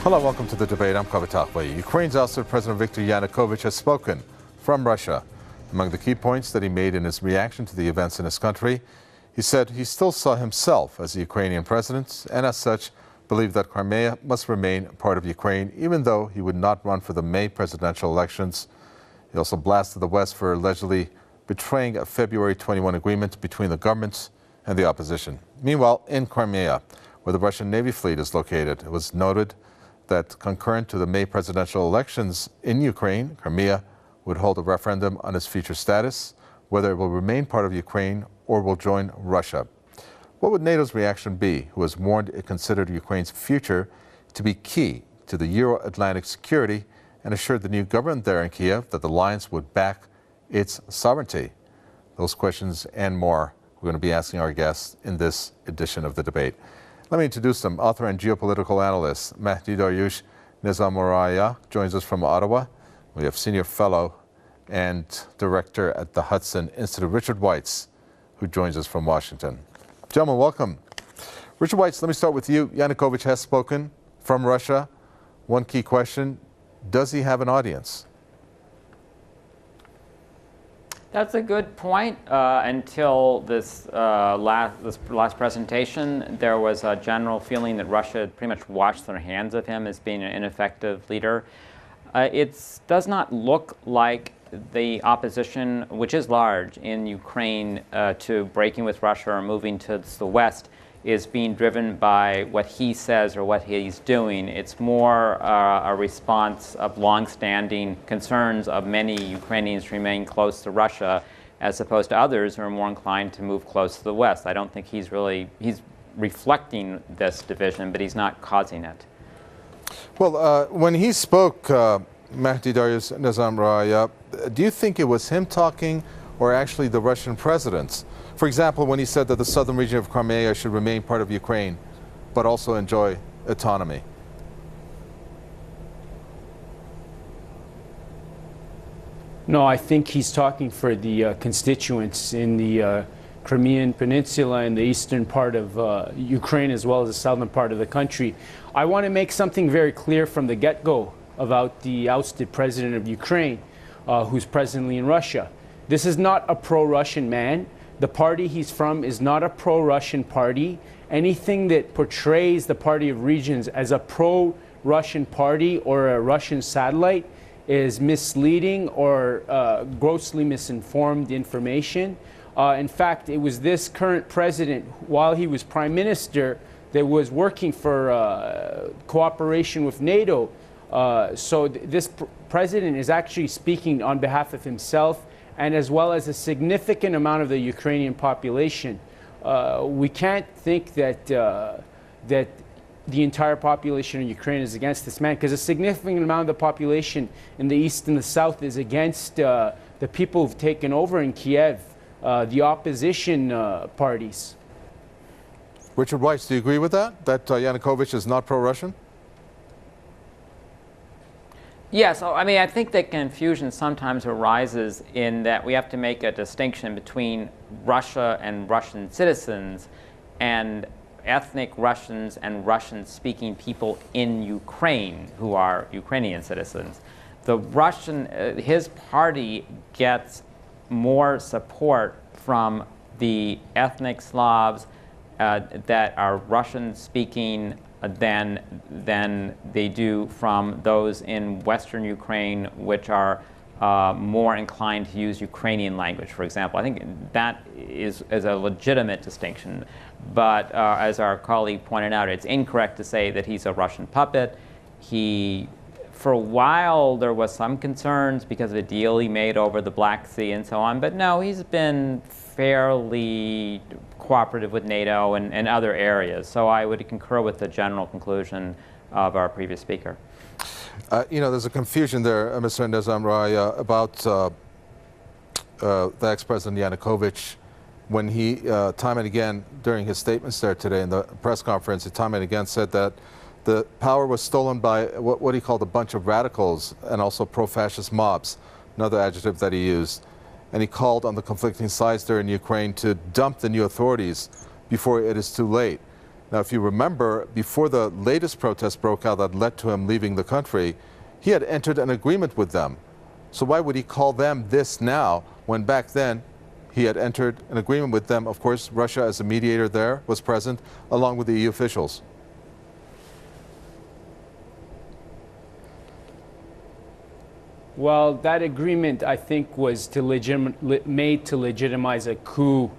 Hello, welcome to the debate. I'm Debate.Please. Ukraine's ousted President Viktor Yanukovych has spoken from Russia. Among the key points that he made in his reaction to the events in his country, he said he still saw himself as the Ukrainian president and as such believed that Crimea must remain part of Ukraine, even though he would not run for the May presidential elections. He also blasted the West for allegedly betraying a February 21 agreement between the government and the opposition. Meanwhile, in Crimea, where the Russian Navy fleet is located, it was noted that concurrent to the May presidential elections in Ukraine, Crimea would hold a referendum on its future status, whether it will remain part of Ukraine or will join Russia. What would NATO's reaction be, who has warned it considered Ukraine's future to be key to the Euro-Atlantic security and assured the new government there in Kiev that the alliance would back its sovereignty? Those questions and more we're going to be asking our guests in this edition of the debate. Let me introduce them. Author and geopolitical analyst Mahdi Darius Nazemroaya joins us from Ottawa. We have senior fellow and director at the Hudson Institute, Richard Weitz, who joins us from Washington. Gentlemen, welcome. Richard Weitz, let me start with you. Yanukovych has spoken from Russia. One key question, does he have an audience? That's a good point. Until this last presentation, there was a general feeling that Russia had pretty much washed their hands of him as being an ineffective leader. It does not look like the opposition, which is large in Ukraine, to breaking with Russia or moving to the West, is being driven by what he says or what he's doing. It's more a response of long-standing concerns of many Ukrainians to remain close to Russia, as opposed to others who are more inclined to move close to the West. I don't think he's reflecting this division, but he's not causing it. Well, when he spoke, Mahdi Darius Nazemroaya, do you think it was him talking or actually the Russian president? For example, when he said that the southern region of Crimea should remain part of Ukraine, but also enjoy autonomy. No, I think he's talking for the constituents in the Crimean Peninsula and the eastern part of Ukraine, as well as the southern part of the country. I want to make something very clear from the get-go about the ousted president of Ukraine, who's presently in Russia. This is not a pro-Russian man. The party he's from is not a pro-Russian party. Anything that portrays the Party of Regions as a pro-Russian party or a Russian satellite is misleading or grossly misinformed information. In fact, it was this current president, while he was prime minister, that was working for cooperation with NATO. So this president is actually speaking on behalf of himself and as well as a significant amount of the Ukrainian population. We can't think that that the entire population of Ukraine is against this man, because a significant amount of the population in the east and the south is against the people who've taken over in Kiev, the opposition parties. Richard Weitz, do you agree with that Yanukovych is not pro-Russian? Yes, I mean, I think that confusion sometimes arises in that we have to make a distinction between Russia and Russian citizens and ethnic Russians and Russian-speaking people in Ukraine who are Ukrainian citizens. The his party gets more support from the ethnic Slavs that are Russian-speaking than they do from those in Western Ukraine, which are more inclined to use Ukrainian language, for example. I think that is a legitimate distinction. But as our colleague pointed out, it's incorrect to say that he's a Russian puppet. For a while, there was some concerns because of the deal he made over the Black Sea and so on. But no, he's been fairly cooperative with NATO and other areas. So I would concur with the general conclusion of our previous speaker. You know, there's a confusion there, Mr. Nazemroaya, about the ex-president Yanukovych, when he, time and again, during his statements there today in the press conference, he time and again said that the power was stolen by what he called a bunch of radicals and also pro-fascist mobs, another adjective that he used. And he called on the conflicting sides there in Ukraine to dump the new authorities before it is too late. Now, if you remember, before the latest protest broke out that led to him leaving the country, he had entered an agreement with them. So why would he call them this now when back then he had entered an agreement with them? Of course, Russia as a mediator there was present along with the EU officials. Well, that agreement, I think, was made to legitimize a coup.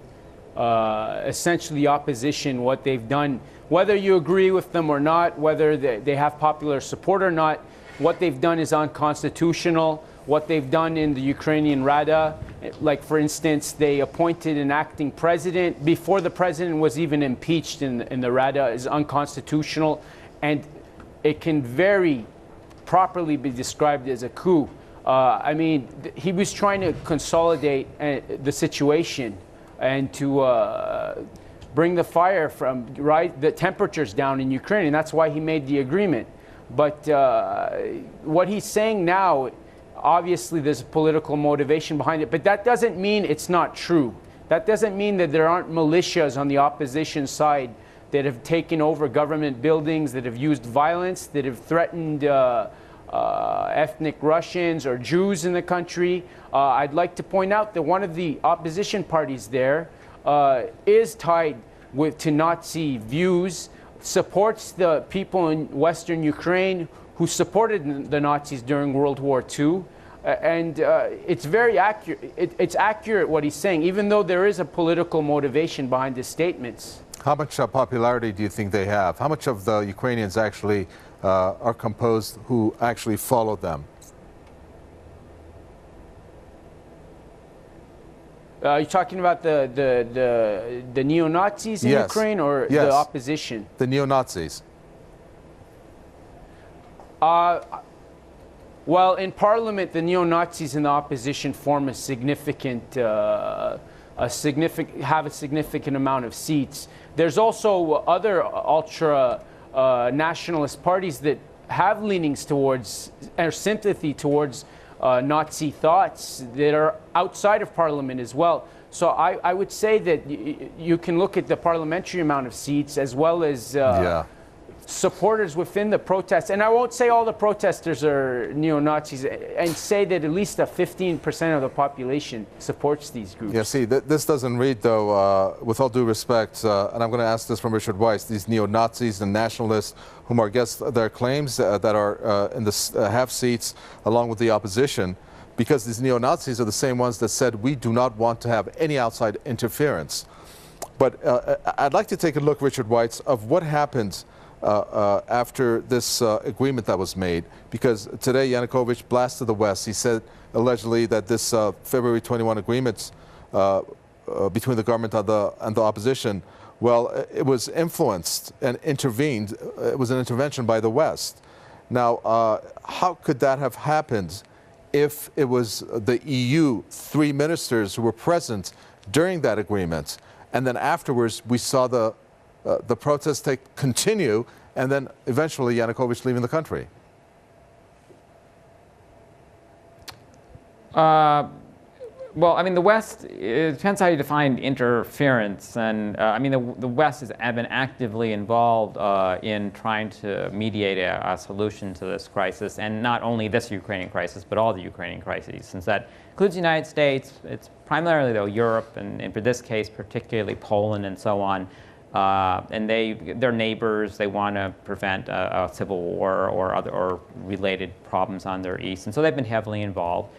Essentially, the opposition, what they've done, whether you agree with them or not, whether they have popular support or not, what they've done is unconstitutional. What they've done in the Ukrainian Rada, like for instance, they appointed an acting president before the president was even impeached in the Rada, is unconstitutional, and it can very properly be described as a coup. I mean, he was trying to consolidate the situation and to bring the fire from the temperatures down in Ukraine, and that's why he made the agreement. But what he's saying now, obviously there's political motivation behind it, but that doesn't mean it's not true. That doesn't mean that there aren't militias on the opposition side that have taken over government buildings, that have used violence, that have threatened ethnic Russians or Jews in the country. I'd like to point out that one of the opposition parties there is tied to Nazi views, supports the people in Western Ukraine who supported the Nazis during World War II. And it's very accurate. It's accurate what he's saying, even though there is a political motivation behind his statements. How much popularity do you think they have? How much of the Ukrainians actually are composed who actually follow them? Are you talking about the neo-Nazis in Ukraine or the opposition? The neo-Nazis. Well, in Parliament, the neo-Nazis in the opposition form a significant amount of seats. There's also other ultra-nationalist parties that have leanings towards or sympathy towards Nazi thoughts that are outside of Parliament as well. So I would say that you can look at the parliamentary amount of seats as well as supporters within the protests. And I won't say all the protesters are neo-Nazis, and say that at least 15% of the population supports these groups. Yeah, see, this doesn't read, though, with all due respect, and I'm going to ask this from Richard Weitz, these neo-Nazis and nationalists whom are against their claims that are in the have seats along with the opposition, because these neo-Nazis are the same ones that said we do not want to have any outside interference. But I'd like to take a look, Richard Weitz, of what happened after this agreement that was made, because today Yanukovych blasted the West. He said allegedly that this February 21 agreement between the government and the opposition, well, it was influenced and intervened. It was an intervention by the West. Now, how could that have happened if it was the EU 3 ministers who were present during that agreement, and then afterwards we saw the protests continue, and then eventually Yanukovych leaving the country? Well, I mean, the West, it depends how you define interference. And I mean, the West has been actively involved in trying to mediate a solution to this crisis, and not only this Ukrainian crisis, but all the Ukrainian crises, since that includes the United States. It's primarily, though, Europe, and for this case, particularly Poland and so on. And they're neighbors. They want to prevent a civil war or related problems on their east, and so they've been heavily involved.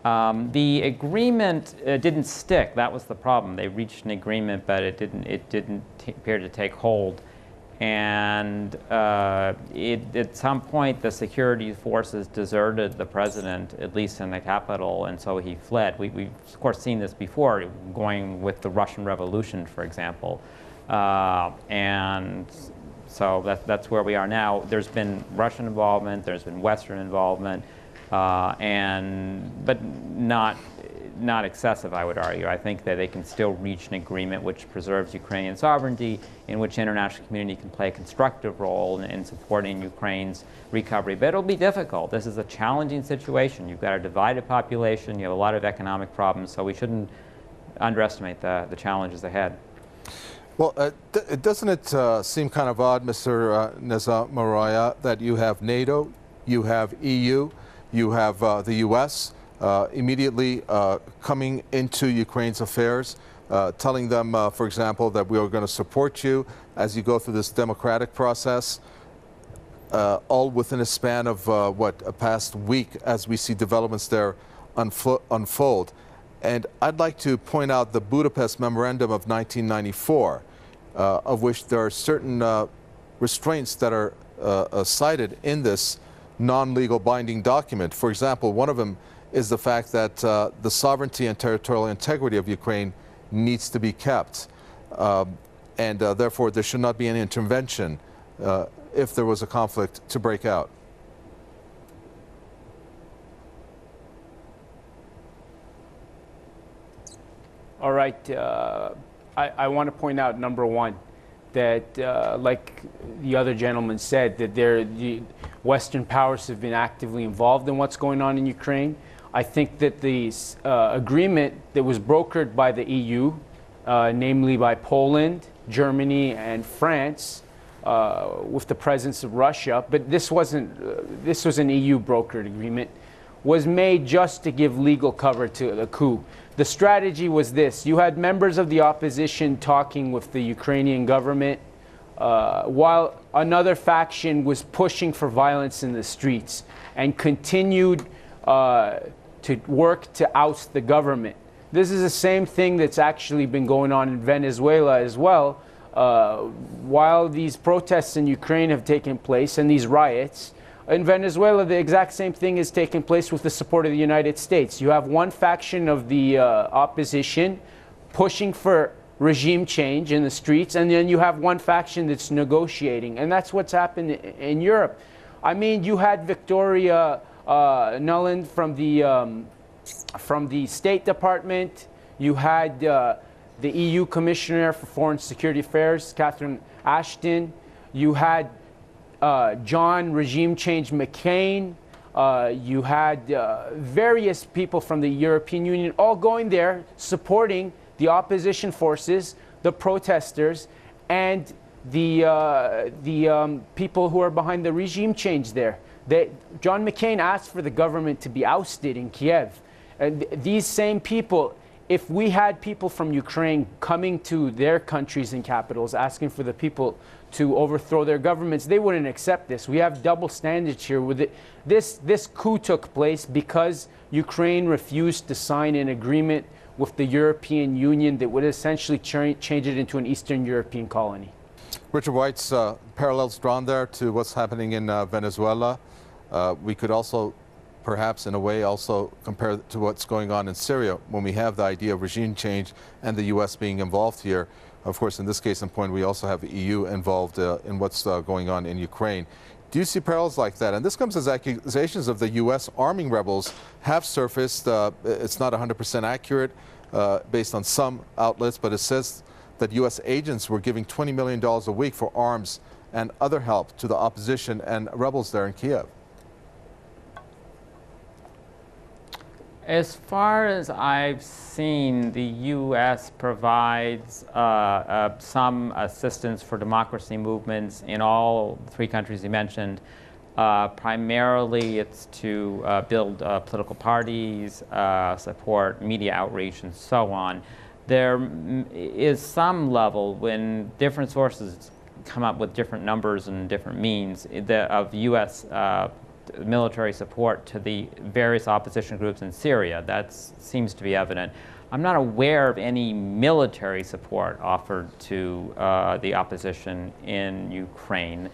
The agreement didn't stick. That was the problem. They reached an agreement, but it didn't appear to take hold. And at some point, the security forces deserted the president, at least in the capital, and so he fled. We've of course seen this before, going with the Russian Revolution, for example. And so that's where we are now. There's been Russian involvement, there's been Western involvement, but not excessive, I would argue. I think that they can still reach an agreement which preserves Ukrainian sovereignty, in which the international community can play a constructive role in supporting Ukraine's recovery. But it'll be difficult. This is a challenging situation. You've got a divided population, you have a lot of economic problems, so we shouldn't underestimate the challenges ahead. Well, doesn't it seem kind of odd, Mr. Nazemroaya, that you have NATO, you have EU, you have the U.S. Immediately coming into Ukraine's affairs, telling them, for example, that we are going to support you as you go through this democratic process, all within a span of, a past week as we see developments there unfold. And I'd like to point out the Budapest Memorandum of 1994, of which there are certain restraints that are cited in this non-legal binding document. For example, one of them is the fact that the sovereignty and territorial integrity of Ukraine needs to be kept. And therefore, there should not be any intervention if there was a conflict to break out. All right. I want to point out, number one, that like the other gentleman said, that the Western powers have been actively involved in what's going on in Ukraine. I think that the agreement that was brokered by the EU, namely by Poland, Germany, and France, with the presence of Russia, but this was an EU brokered agreement, was made just to give legal cover to the coup. The strategy was this: you had members of the opposition talking with the Ukrainian government, while another faction was pushing for violence in the streets and continued to work to oust the government. This is the same thing that's actually been going on in Venezuela as well. While these protests in Ukraine have taken place and these riots, in Venezuela, the exact same thing is taking place with the support of the United States. You have one faction of the opposition pushing for regime change in the streets, and then you have one faction that's negotiating. And that's what's happened in Europe. I mean, you had Victoria Nuland from the State Department. You had the EU Commissioner for Foreign Security Affairs, Catherine Ashton. You had John Regime Change McCain. You had various people from the European Union all going there supporting the opposition forces, the protesters, and the people who are behind the regime change there. John McCain asked for the government to be ousted in Kiev. And these same people, if we had people from Ukraine coming to their countries and capitals asking for the people to overthrow their governments, they wouldn't accept this. We have double standards here with it. This coup took place because Ukraine refused to sign an agreement with the European Union that would essentially change it into an Eastern European colony. Richard Weitz, parallels drawn there to what's happening in Venezuela. We could also perhaps in a way also compare to what's going on in Syria when we have the idea of regime change and the U.S. being involved here. Of course, in this case in point, we also have the EU involved in what's going on in Ukraine. Do you see parallels like that? And this comes as accusations of the U.S. arming rebels have surfaced. It's not 100% accurate based on some outlets, but it says that U.S. agents were giving $20 million a week for arms and other help to the opposition and rebels there in Kiev. As far as I've seen, the U.S. provides some assistance for democracy movements in all three countries you mentioned. Primarily, it's to build political parties, support media outreach, and so on. There is some level when different sources come up with different numbers and different means of U.S. military support to the various opposition groups in Syria. That seems to be evident. I'm not aware of any military support offered to the opposition in Ukraine.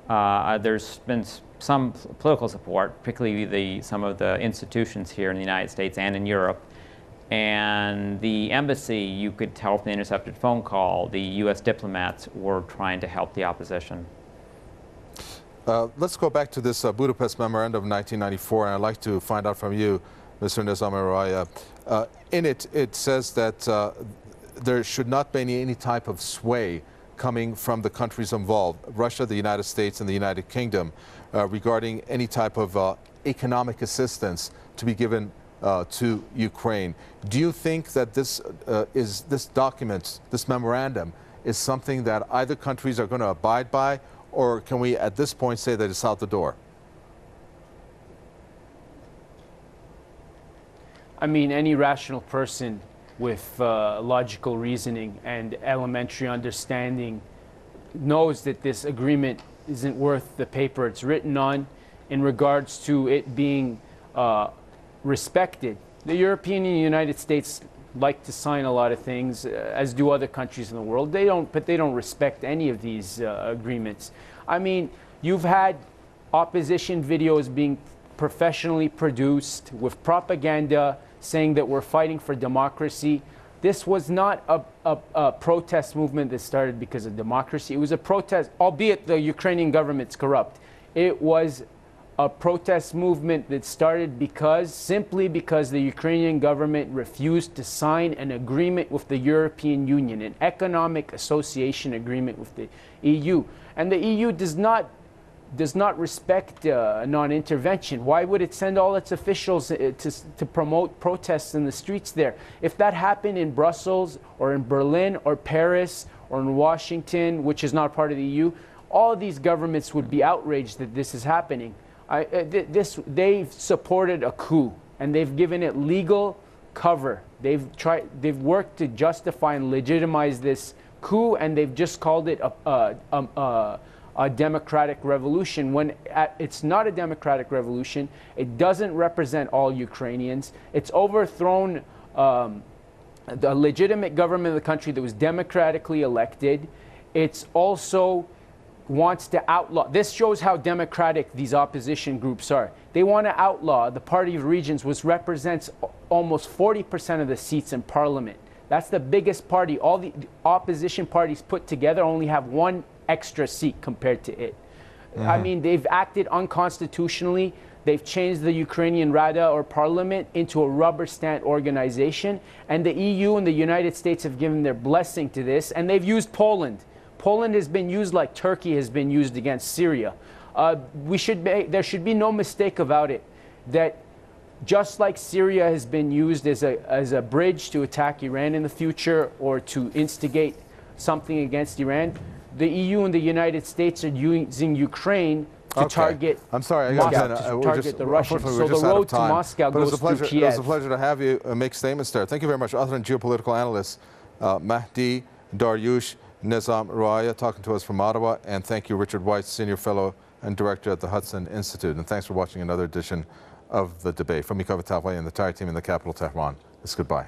There's been some political support, particularly some of the institutions here in the United States and in Europe. And the embassy, you could tell from the intercepted phone call, the U.S. diplomats were trying to help the opposition. Let's go back to this Budapest Memorandum of 1994, and I'd like to find out from you, Mr. Nazemroaya. In it, it says that there should not be any type of sway coming from the countries involved, Russia, the United States, and the United Kingdom, regarding any type of economic assistance to be given to Ukraine. Do you think that this document, this memorandum, is something that either countries are going to abide by, or can we at this point say that it's out the door? I mean, any rational person with logical reasoning and elementary understanding knows that this agreement isn't worth the paper it's written on in regards to it being respected. The European and the United States like to sign a lot of things, as do other countries in the world. But they don't respect any of these agreements. I mean, you've had opposition videos being professionally produced with propaganda saying that we're fighting for democracy. This was not a protest movement that started because of democracy. It was a protest, albeit the Ukrainian government's corrupt. It was a protest movement that started simply because the Ukrainian government refused to sign an agreement with the European Union, an economic association agreement with the EU. And the EU does not respect non-intervention. Why would it send all its officials to promote protests in the streets there? If that happened in Brussels or in Berlin or Paris or in Washington, which is not part of the EU, all of these governments would be outraged that this is happening. They've supported a coup, and they've given it legal cover. They've worked to justify and legitimize this coup, and they've just called it a democratic revolution, when it's not a democratic revolution. It doesn't represent all Ukrainians. It's overthrown the legitimate government of the country that was democratically elected. It's also wants to outlaw. This shows how democratic these opposition groups are. They want to outlaw the Party of Regions, which represents almost 40% of the seats in parliament. That's the biggest party. All the opposition parties put together only have one extra seat compared to it. I mean, they've acted unconstitutionally. They've changed the Ukrainian Rada, or parliament, into a rubber stamp organization. And the EU and the United States have given their blessing to this. And they've used Poland. Poland has been used like Turkey has been used against Syria. There should be no mistake about it, that just like Syria has been used as a bridge to attack Iran in the future, or to instigate something against Iran, the EU and the United States are using Ukraine to target the Russians. So the road to Moscow goes through Kiev. It was a pleasure to have you make statements there. Thank you very much. Author and geopolitical analyst Mahdi Darius Nazemroaya, talking to us from Ottawa. And thank you, Richard Weitz, Senior Fellow and Director at the Hudson Institute. And thanks for watching another edition of The Debate. From me, Mahdi Darius Nazemroaya, and the entire team in the capital, Tehran, it's goodbye.